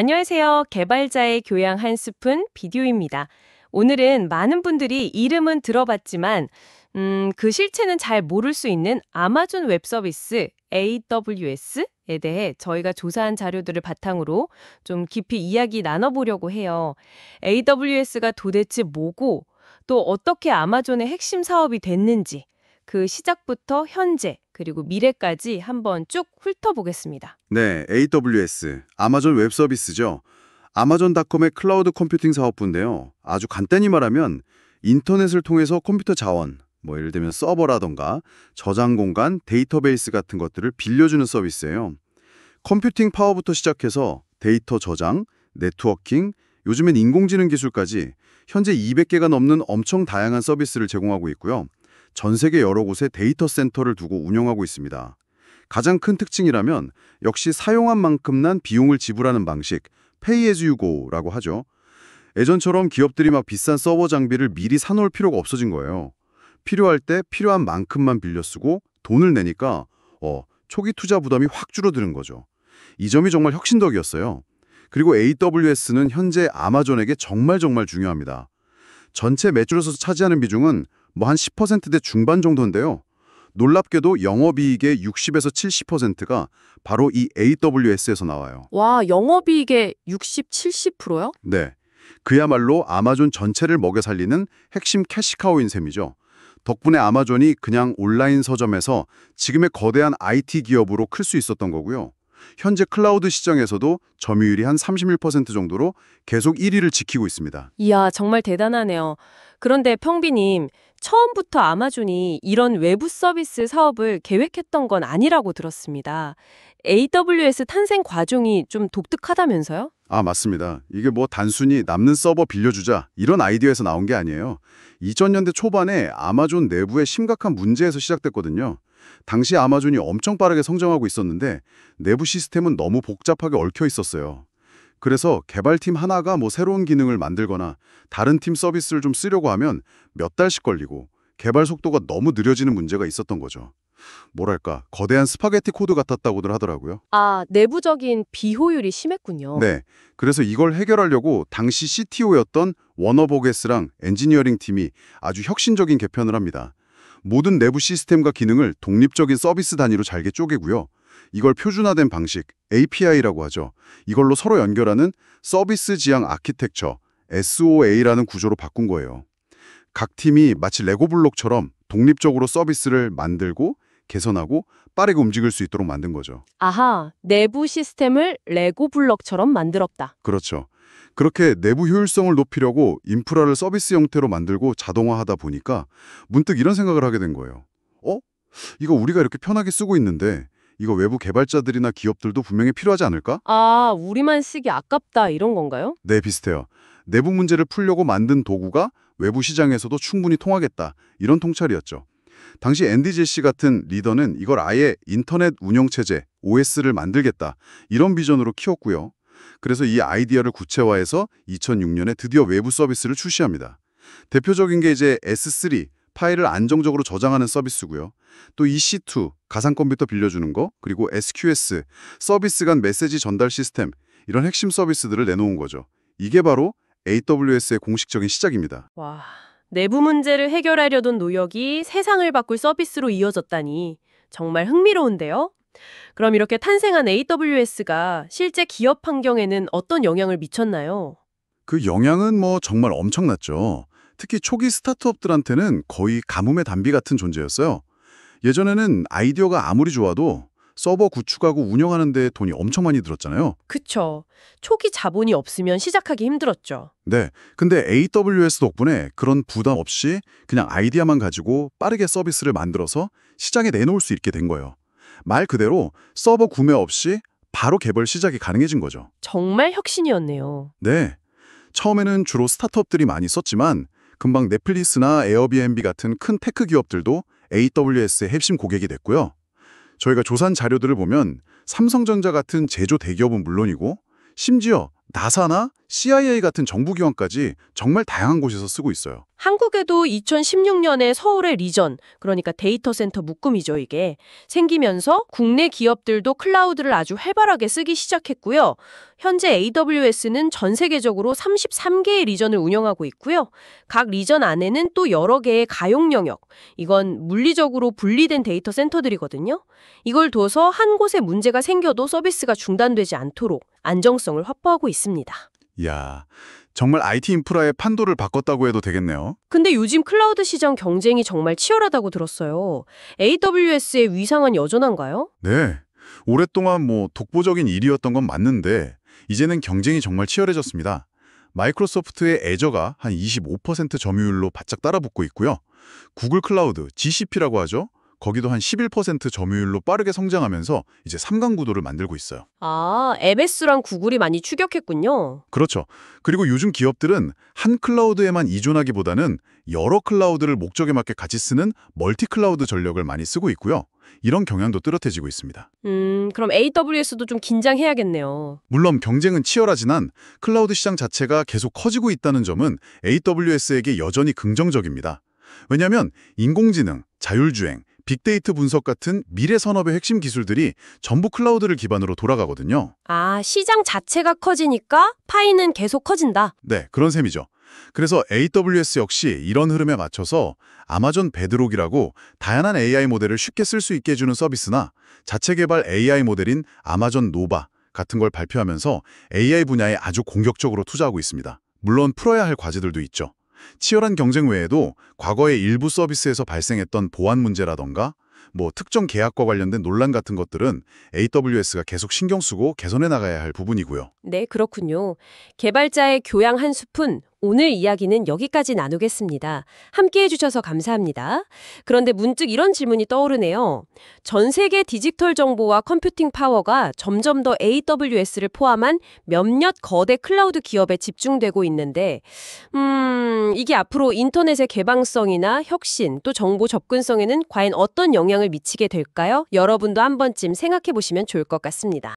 안녕하세요. 개발자의 교양 한 스푼 비디오입니다. 오늘은 많은 분들이 이름은 들어봤지만 그 실체는 잘 모를 수 있는 아마존 웹 서비스 AWS에 대해 저희가 조사한 자료들을 바탕으로 좀 깊이 이야기 나눠보려고 해요. AWS가 도대체 뭐고 또 어떻게 아마존의 핵심 사업이 됐는지 그 시작부터 현재 그리고 미래까지 한번 쭉 훑어보겠습니다. 네, AWS, 아마존 웹 서비스죠. 아마존닷컴의 클라우드 컴퓨팅 사업부인데요. 아주 간단히 말하면 인터넷을 통해서 컴퓨터 자원, 예를 들면 서버라던가 저장 공간, 데이터베이스 같은 것들을 빌려주는 서비스예요. 컴퓨팅 파워부터 시작해서 데이터 저장, 네트워킹, 요즘엔 인공지능 기술까지 현재 200개가 넘는 엄청 다양한 서비스를 제공하고 있고요. 전 세계 여러 곳에 데이터 센터를 두고 운영하고 있습니다. 가장 큰 특징이라면 역시 사용한 만큼 난 비용을 지불하는 방식, Pay as you go라고 하죠. 예전처럼 기업들이 막 비싼 서버 장비를 미리 사놓을 필요가 없어진 거예요. 필요할 때 필요한 만큼만 빌려 쓰고 돈을 내니까 초기 투자 부담이 확 줄어드는 거죠. 이 점이 정말 혁신적이었어요. 그리고 AWS는 현재 아마존에게 정말 중요합니다. 전체 매출에서 차지하는 비중은 한 10%대 중반 정도인데요. 놀랍게도 영업이익의 60에서 70%가 바로 이 AWS에서 나와요. 와, 영업이익의 60, 70%요? 네, 그야말로 아마존 전체를 먹여 살리는 핵심 캐시카우인 셈이죠. 덕분에 아마존이 그냥 온라인 서점에서 지금의 거대한 IT 기업으로 클 수 있었던 거고요. 현재 클라우드 시장에서도 점유율이 한 31% 정도로 계속 1위를 지키고 있습니다. 이야, 정말 대단하네요. 그런데 평비님, 처음부터 아마존이 이런 외부 서비스 사업을 계획했던 건 아니라고 들었습니다. AWS 탄생 과정이 좀 독특하다면서요? 맞습니다. 이게 단순히 남는 서버 빌려주자 이런 아이디어에서 나온 게 아니에요. 2000년대 초반에 아마존 내부의 심각한 문제에서 시작됐거든요. 당시 아마존이 엄청 빠르게 성장하고 있었는데 내부 시스템은 너무 복잡하게 얽혀 있었어요. 그래서 개발팀 하나가 새로운 기능을 만들거나 다른 팀 서비스를 좀 쓰려고 하면 몇 달씩 걸리고 개발 속도가 너무 느려지는 문제가 있었던 거죠. 뭐랄까, 거대한 스파게티 코드 같았다고들 하더라고요. 내부적인 비효율이 심했군요. 네, 그래서 이걸 해결하려고 당시 CTO였던 워너 보게스랑 엔지니어링 팀이 아주 혁신적인 개편을 합니다. 모든 내부 시스템과 기능을 독립적인 서비스 단위로 잘게 쪼개고요. 이걸 표준화된 방식, API라고 하죠. 이걸로 서로 연결하는 서비스 지향 아키텍처, SOA라는 구조로 바꾼 거예요. 각 팀이 마치 레고 블록처럼 독립적으로 서비스를 만들고 개선하고 빠르게 움직일 수 있도록 만든 거죠. 아하, 내부 시스템을 레고 블럭처럼 만들었다. 그렇죠. 그렇게 내부 효율성을 높이려고 인프라를 서비스 형태로 만들고 자동화하다 보니까 문득 이런 생각을 하게 된 거예요. 이거 우리가 이렇게 편하게 쓰고 있는데 이거 외부 개발자들이나 기업들도 분명히 필요하지 않을까? 우리만 쓰기 아깝다 이런 건가요? 네, 비슷해요. 내부 문제를 풀려고 만든 도구가 외부 시장에서도 충분히 통하겠다. 이런 통찰이었죠. 당시 앤디 제시 같은 리더는 이걸 아예 인터넷 운영체제, OS를 만들겠다. 이런 비전으로 키웠고요. 그래서 이 아이디어를 구체화해서 2006년에 드디어 외부 서비스를 출시합니다. 대표적인 게 이제 S3, 파일을 안정적으로 저장하는 서비스고요. 또 EC2, 가상컴퓨터 빌려주는 거, 그리고 SQS, 서비스 간 메시지 전달 시스템, 이런 핵심 서비스들을 내놓은 거죠. 이게 바로 AWS의 공식적인 시작입니다. 와, 내부 문제를 해결하려던 노력이 세상을 바꿀 서비스로 이어졌다니 정말 흥미로운데요? 그럼 이렇게 탄생한 AWS가 실제 기업 환경에는 어떤 영향을 미쳤나요? 그 영향은 정말 엄청났죠. 특히 초기 스타트업들한테는 거의 가뭄의 단비 같은 존재였어요. 예전에는 아이디어가 아무리 좋아도 서버 구축하고 운영하는 데 돈이 엄청 많이 들었잖아요. 그쵸. 초기 자본이 없으면 시작하기 힘들었죠. 네, 근데 AWS 덕분에 그런 부담 없이 그냥 아이디어만 가지고 빠르게 서비스를 만들어서 시장에 내놓을 수 있게 된 거예요. 말 그대로 서버 구매 없이 바로 개발 시작이 가능해진 거죠. 정말 혁신이었네요. 네, 처음에는 주로 스타트업들이 많이 썼지만 금방 넷플릭스나 에어비앤비 같은 큰 테크 기업들도 AWS의 핵심 고객이 됐고요. 저희가 조사한 자료들을 보면 삼성전자 같은 제조 대기업은 물론이고 심지어 나사나 CIA 같은 정부기관까지 정말 다양한 곳에서 쓰고 있어요. 한국에도 2016년에 서울의 리전, 그러니까 데이터 센터 묶음이죠, 이게. 생기면서 국내 기업들도 클라우드를 아주 활발하게 쓰기 시작했고요. 현재 AWS는 전 세계적으로 33개의 리전을 운영하고 있고요. 각 리전 안에는 또 여러 개의 가용 영역, 이건 물리적으로 분리된 데이터 센터들이거든요. 이걸 둬서 한 곳에 문제가 생겨도 서비스가 중단되지 않도록 안정성을 확보하고 있습니다. 이야, 정말 IT 인프라의 판도를 바꿨다고 해도 되겠네요. 근데 요즘 클라우드 시장 경쟁이 정말 치열하다고 들었어요. AWS의 위상은 여전한가요? 네, 오랫동안 독보적인 1위였던 건 맞는데 이제는 경쟁이 정말 치열해졌습니다. 마이크로소프트의 애저가 한 25% 점유율로 바짝 따라붙고 있고요. 구글 클라우드, GCP라고 하죠. 거기도 한 11% 점유율로 빠르게 성장하면서 이제 3강 구도를 만들고 있어요. 아, MS랑 구글이 많이 추격했군요. 그렇죠. 그리고 요즘 기업들은 한 클라우드에만 의존하기보다는 여러 클라우드를 목적에 맞게 같이 쓰는 멀티 클라우드 전략을 많이 쓰고 있고요. 이런 경향도 뚜렷해지고 있습니다. 그럼 AWS도 좀 긴장해야겠네요. 물론 경쟁은 치열하지만 클라우드 시장 자체가 계속 커지고 있다는 점은 AWS에게 여전히 긍정적입니다. 왜냐하면 인공지능, 자율주행, 빅데이터 분석 같은 미래 산업의 핵심 기술들이 전부 클라우드를 기반으로 돌아가거든요. 아, 시장 자체가 커지니까 파이는 계속 커진다. 네, 그런 셈이죠. 그래서 AWS 역시 이런 흐름에 맞춰서 아마존 베드록이라고 다양한 AI 모델을 쉽게 쓸 수 있게 해주는 서비스나 자체 개발 AI 모델인 아마존 노바 같은 걸 발표하면서 AI 분야에 아주 공격적으로 투자하고 있습니다. 물론 풀어야 할 과제들도 있죠. 치열한 경쟁 외에도 과거의 일부 서비스에서 발생했던 보안 문제라던가 특정 계약과 관련된 논란 같은 것들은 AWS가 계속 신경 쓰고 개선해 나가야 할 부분이고요. 네, 그렇군요. 개발자의 교양 한 숲은 오늘 이야기는 여기까지 나누겠습니다. 함께해 주셔서 감사합니다. 그런데 문득 이런 질문이 떠오르네요. 전 세계 디지털 정보와 컴퓨팅 파워가 점점 더 AWS를 포함한 몇몇 거대 클라우드 기업에 집중되고 있는데 이게 앞으로 인터넷의 개방성이나 혁신, 또 정보 접근성에는 과연 어떤 영향을 미치게 될까요? 여러분도 한 번쯤 생각해 보시면 좋을 것 같습니다.